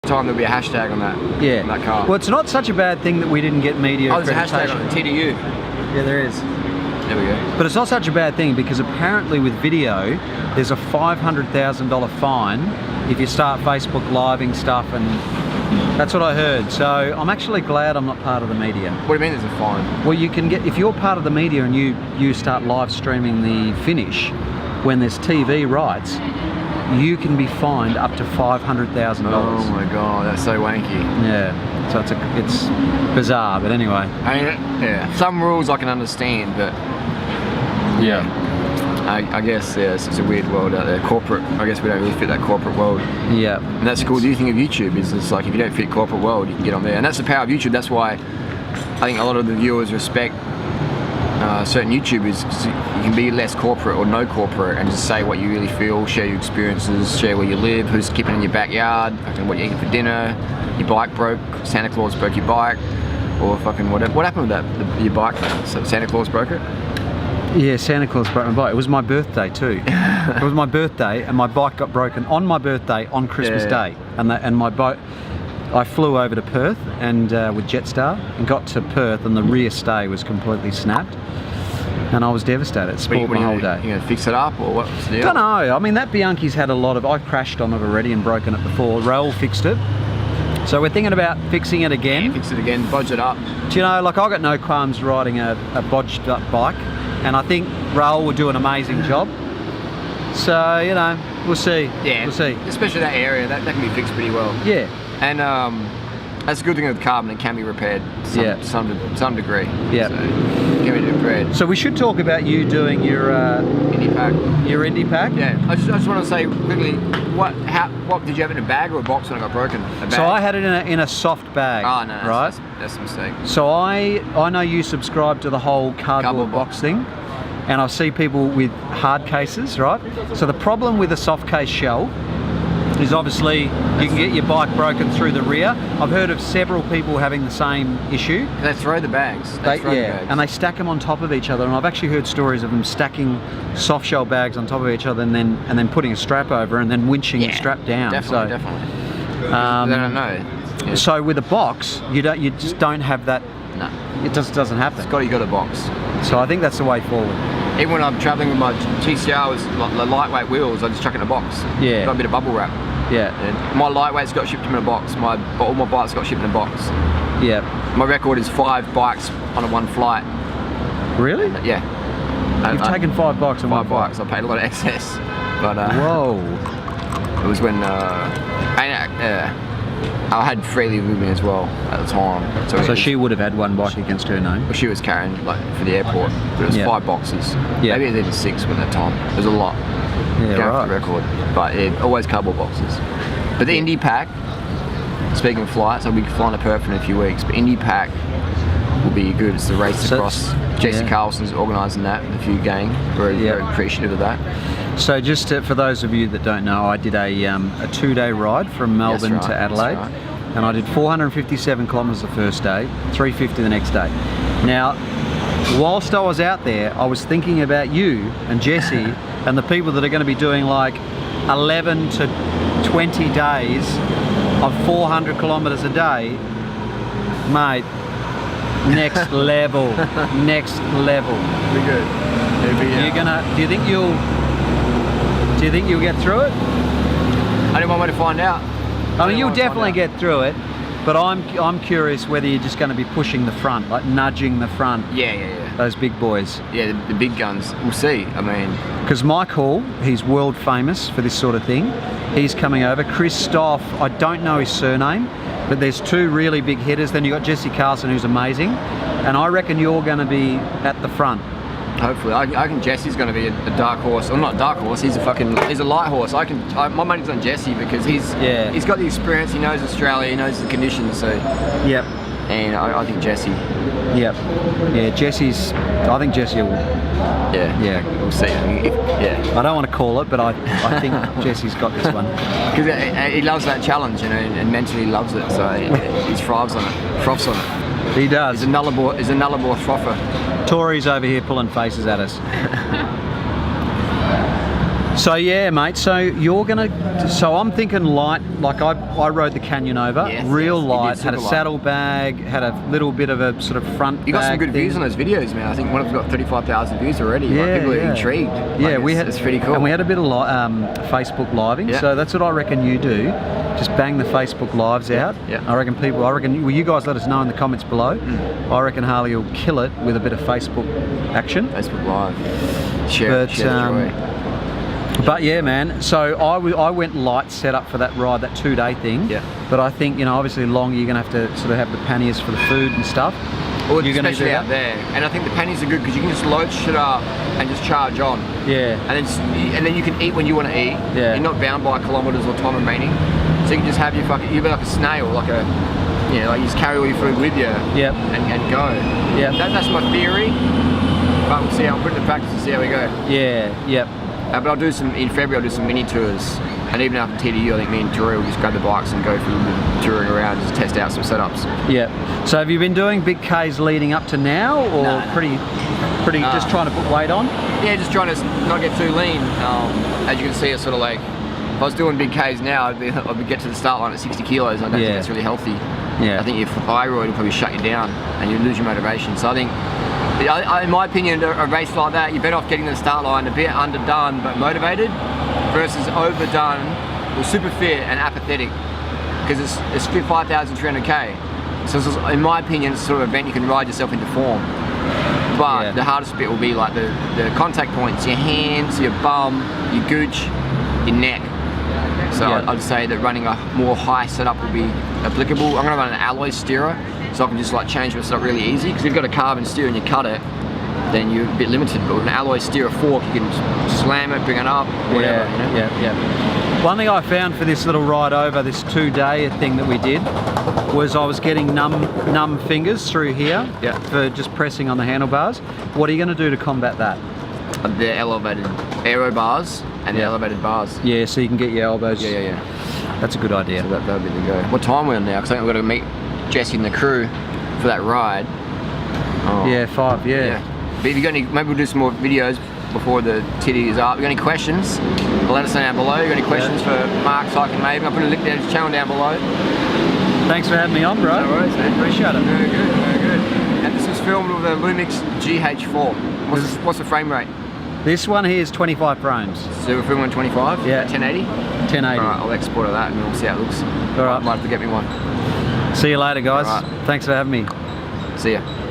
Time there'll be a hashtag on that. Yeah. On that car. Well, it's not such a bad thing that we didn't get media Oh, there's a hashtag accreditation. on it. TDU. Yeah, there is. There we go. But it's not such a bad thing because apparently with video, there's a $500,000 fine if you start Facebook living stuff, and that's what I heard. So I'm actually glad I'm not part of the media. What do you mean there's a fine? Well, you can get, if you're part of the media and you start live streaming the finish, when there's TV rights, you can be fined up to $500,000. Oh my god, that's so wanky. Yeah, so it's bizarre, but anyway. I mean, yeah, some rules I can understand, but yeah, I guess it's a weird world out there. Corporate, I guess we don't really fit that corporate world. Yeah. And that's the cool thing of YouTube is it's like if you don't fit corporate world, you can get on there, and that's the power of YouTube. That's why I think a lot of the viewers respect certain YouTubers, because you can be less corporate or no corporate and just say what you really feel, share your experiences, share where you live, who's keeping in your backyard, fucking what you're eating for dinner, your bike broke, Santa Claus broke your bike, or fucking whatever. What happened with that, your bike? So Santa Claus broke it? Yeah, Santa Claus broke my bike. It was my birthday too. It was my birthday and my bike got broken on my birthday on Christmas Day. And my bike, I flew over to Perth and with Jetstar and got to Perth and the rear stay was completely snapped. And I was devastated. It spoiled my whole day. You gonna fix it up or what's the deal? Don't know. I mean, that Bianchi's had a lot of. I crashed on it already and broken it before. Raoul fixed it, so we're thinking about fixing it again. Yeah, fix it again, bodge it up. Do you know? Like, I got no qualms riding a bodged up bike, and I think Raoul will do an amazing job. So you know, we'll see. Yeah, we'll see. Especially that area, that can be fixed pretty well. Yeah. And that's a good thing with carbon. It can be repaired to some degree. Yeah. So, it can be repaired. So we should talk about you doing your Indie pack. Your Indie pack. Yeah. I just want to say quickly, what did you have it in a bag or a box when it got broken? A bag? So I had it in a soft bag. Oh no, right. That's a mistake. So I know you subscribe to the whole cardboard box thing, and I see people with hard cases, right? So the problem with a soft case shell is obviously you can get your bike broken through the rear. I've heard of several people having the same issue. They throw the bags. They throw the bags. And they stack them on top of each other. And I've actually heard stories of them stacking soft shell bags on top of each other and then putting a strap over and then winching the strap down. Definitely. They don't know. Yeah. So with a box, you just don't have that. No. It just doesn't happen. You got a box. So I think that's the way forward. Even when I'm travelling with my TCR with the lightweight wheels, I just chuck it in a box. Yeah. Got a bit of bubble wrap. Yeah. And my lightweight's got shipped in a box. All my bikes got shipped in a box. Yeah. My record is 5 bikes on one flight. Really? Yeah. You've taken 5 bikes on 5 bikes. I paid a lot of excess. But whoa. It was when I had Freely with me as well at the time. So she would have had 1 bike against her name? Well, she was carrying for the airport, but it was 5 boxes. Yeah. Maybe it was even 6 at that time. It was a lot. Yeah, Going right. for the record. But always cardboard boxes. But the Indie pack, speaking of flights, I'll be flying to Perth in a few weeks, but Indie pack will be good. It's the race across. JC Carlson's organising that with a few gang. Very appreciative of that. So just for those of you that don't know, I did a 2-day ride from Melbourne to Adelaide, and I did 457 kilometres the first day, 350 the next day. Now, whilst I was out there, I was thinking about you and Jesse and the people that are going to be doing like 11 to 20 days of 400 kilometres a day, mate. Next level, next level. Be good. You're gonna. Do you think you'll get through it? Only one way to find out. I mean, you'll definitely get through it, but I'm curious whether you're just going to be pushing the front, like nudging the front. Yeah. Those big boys. Yeah, the big guns. We'll see. I mean, because Mike Hall, he's world famous for this sort of thing. He's coming over. Christoph, I don't know his surname, but there's 2 really big hitters. Then you've got Jesse Carlson, who's amazing, and I reckon you're going to be at the front. Hopefully. I think Jesse's going to be a dark horse. Well, not a dark horse, he's a light horse. My money's on Jesse because he's got the experience, he knows Australia, he knows the conditions, so. Yep. And I think Jesse. Yep. Yeah, I think Jesse will. Yeah. We'll see. I don't want to call it, but I think Jesse's got this one. Because he loves that challenge, you know, and mentally loves it, so he froths on it. He does. He's a nullarbor frother. Tories over here pulling faces at us. So yeah, mate. So you're gonna. So I'm thinking light. Like I rode the Canyon over, real light. Had a saddlebag. Had a little bit of a sort of front. You got bag some good views on those videos, man. I think one of them's got 35,000 views already. Yeah, like, people are intrigued. Yeah, like, it's pretty cool. And we had a bit of Facebook living. Yeah. So that's what I reckon you do. Just bang the Facebook lives out. Yeah. I reckon well, you guys let us know in the comments below. I reckon Harley will kill it with a bit of Facebook action. Facebook Live. Share the joy. But yeah, man. So I went light setup for that ride, that 2-day thing. Yeah. But I think, you know, obviously long, you're gonna have to sort of have the panniers for the food and stuff. Well, especially out there. And I think the pannies are good because you can just load shit up and just charge on. Yeah. And then you can eat when you want to eat. Yeah. You're not bound by kilometers or time remaining. So you can just have your you'll be like a snail, like a, you know, like you just carry all your food with you. Yep. And go. Yeah. That's my theory. But we'll see. I'll put it into practice and see how we go. Yeah. Yep. But in February I'll do some mini tours, and even after TDU I think me and Tori will just grab the bikes and go through touring around, just test out some setups. Yeah. So have you been doing big Ks leading up to now, or No. pretty just trying to put weight on? Yeah, just trying to not get too lean. As you can see, it's sort of like, if I was doing big Ks now, I'd get to the start line at 60 kilos. I don't think that's really healthy. Yeah. I think your thyroid will probably shut you down and you lose your motivation. So I think, in my opinion, a race like that, you're better off getting to the start line a bit underdone but motivated versus overdone or super fit and apathetic, because it's 5,300k. So in my opinion, it's sort of an event you can ride yourself into form. But the hardest bit will be like the contact points, your hands, your bum, your gooch, your neck. So I'd say that running a more high setup will be applicable. I'm going to run an alloy steerer, so I can just like change my setup really easy. Because if you've got a carbon steer and you cut it, then you're a bit limited. But with an alloy steerer fork, you can slam it, bring it up, whatever. You know? Yeah. One thing I found for this little ride over, this 2-day thing that we did, was I was getting numb fingers through here for just pressing on the handlebars. What are you going to do to combat that? The elevated aero bars and the elevated bars. Yeah, so you can get your elbows. Yeah. That's a good idea. So that'll be the go. What time are we on now? Because I think we've got to meet Jesse and the crew for that ride. Oh. Yeah, 5. Yeah. But if you got any, maybe we'll do some more videos before the titty is up. If you got any questions, let us know down below. If you got any questions for Mark, Cycling Maven, I'll put a link down to his channel down below. Thanks for having me on, bro. No worries, man. Appreciate it. Very good, very good. And this was filmed with a Lumix GH4. What's the frame rate? This one here is 25 frames. So we're filming 25? Yeah. 1080? 1080. Alright, I'll export of that and we'll see how it looks. Alright. Might have to get me one. See you later, guys. Alright. Thanks for having me. See ya.